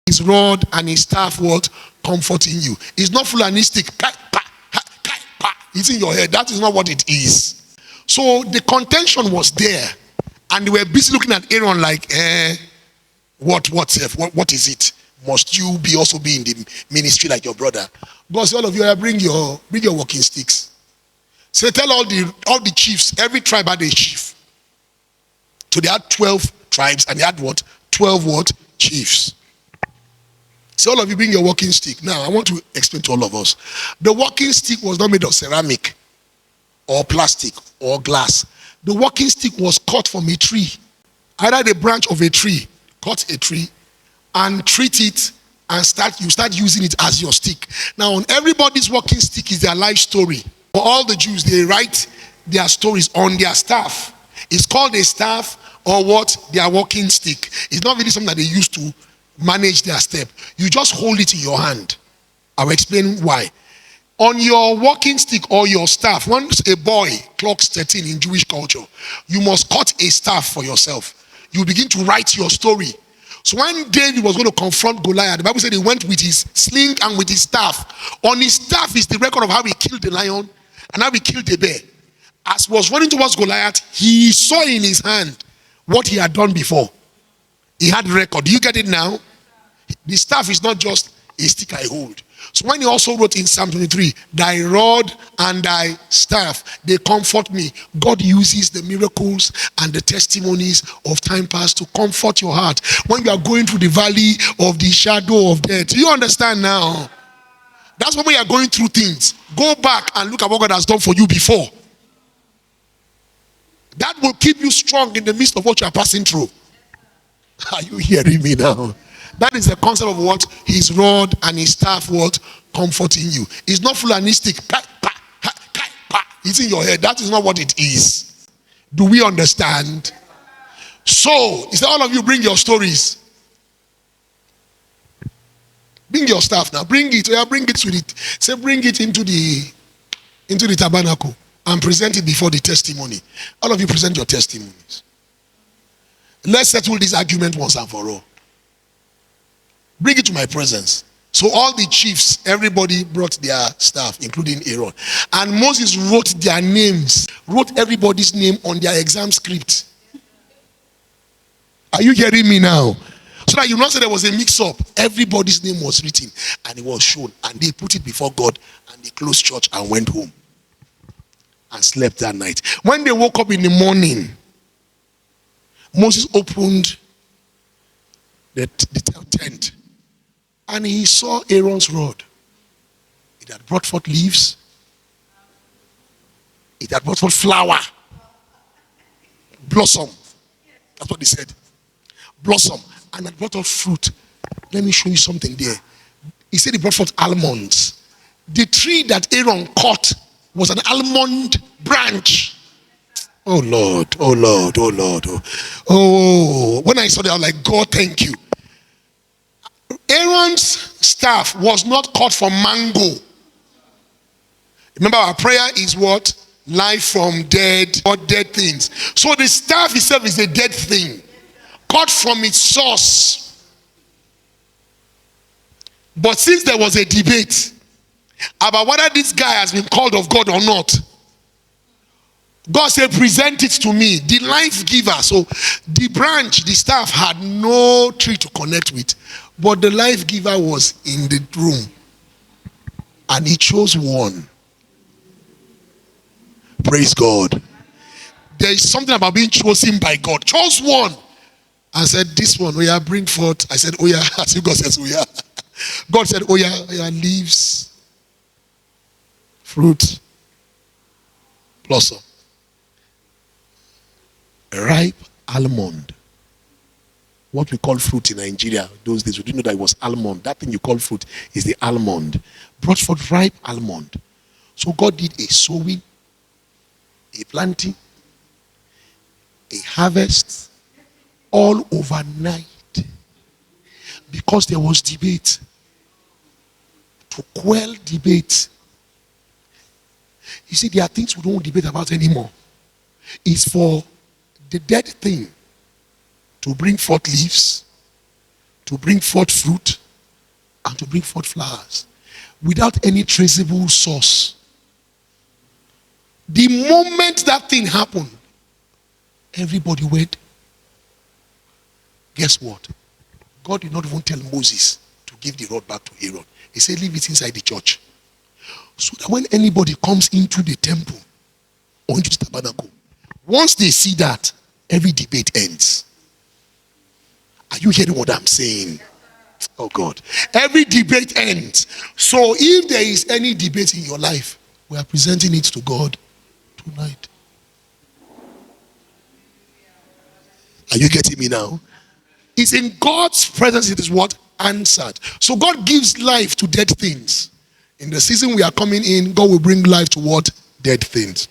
his rod and his staff what? Comforting you. It's not fulanistic. It's in your head. That is not what it is. So the contention was there, and they were busy looking at Aaron like, what is it? Must you also be in the ministry like your brother? God said, all of you, bring your walking sticks. So tell all the chiefs, every tribe had a chief. So they had 12 tribes, and they had what? 12 chiefs. So all of you bring your walking stick. Now I want to explain to all of us. The walking stick was not made of ceramic or plastic or glass. The walking stick was cut from a tree. Either the branch of a tree, cut a tree and treat it, and you start using it as your stick. Now on everybody's walking stick is their life story. For all the Jews, they write their stories on their staff. It's called a staff, or what? Their walking stick. It's not really something that they use to manage their step. You just hold it in your hand. I'll explain why. On your walking stick or your staff, once a boy clocks 13 in Jewish culture, you must cut a staff for yourself. You begin to write your story. So when David was going to confront Goliath, the Bible said he went with his sling and with his staff. On his staff is the record of how he killed the lion and how he killed the bear. As he was running towards Goliath, he saw in his hand what he had done before. He had record. Do you get it now? The staff is not just a stick I hold. So when he also wrote in Psalm 23, thy rod and thy staff, they comfort me. God uses the miracles and the testimonies of time past to comfort your heart. When you are going through the valley of the shadow of death, do you understand now? That's when you are going through things. Go back and look at what God has done for you before. That will keep you strong in the midst of what you are passing through. Are you hearing me now? That is the concept of what? His rod and his staff what? Comforting you. It's not fulanistic. It's in your head. That is not what it is. Do we understand? So, he said, all of you bring your stories. Bring your staff now. Bring it. Bring it with it. Say, bring it into the tabernacle and present it before the testimony. All of you present your testimonies. Let's settle this argument once and for all. Bring it to my presence. So all the chiefs, everybody brought their staff, including Aaron. And Moses wrote their names, wrote everybody's name on their exam script. Are you hearing me now? So that you not say there was a mix-up. Everybody's name was written and it was shown. And they put it before God and they closed church and went home. And slept that night. When they woke up in the morning, Moses opened the tent. And he saw Aaron's rod. It had brought forth leaves. It had brought forth flower. Blossom. That's what he said. Blossom. And it brought forth fruit. Let me show you something there. He said he brought forth almonds. The tree that Aaron cut was an almond branch. Oh Lord, oh Lord, oh Lord. Oh, when I saw that, I was like, God, thank you. Aaron's staff was not cut from mango. Remember, our prayer is what? Life from dead or dead things. So the staff itself is a dead thing, cut from its source. But since there was a debate about whether this guy has been called of God or not, God said, present it to me, the life giver. So the branch, the staff had no tree to connect with, but the life giver was in the room. And he chose one. Praise God. There is something about being chosen by God. Chose one. I said, this one, oh yeah, bring forth. I said, oh yeah. I said, God says, oh yeah. God said, oh yeah, leaves, fruit, blossom. Ripe almond. What we call fruit in Nigeria those days, we didn't know that it was almond. That thing you call fruit is the almond. Brought forth ripe almond. So God did a sowing, a planting, a harvest, all overnight. Because there was debate. To quell debate. You see, there are things we don't debate about anymore. It's for the dead thing to bring forth leaves, to bring forth fruit and to bring forth flowers without any traceable source. The moment that thing happened, everybody went. Guess what? God did not even tell Moses to give the rod back to Aaron. He said, leave it inside the church. So that when anybody comes into the temple or into the tabernacle, once they see that, every debate ends. Are you hearing what I'm saying? Oh God. Every debate ends. So if there is any debate in your life, we are presenting it to God tonight. Are you getting me now? It's in God's presence it is what? Answered. So God gives life to dead things. In the season we are coming in, God will bring life to what? Dead things.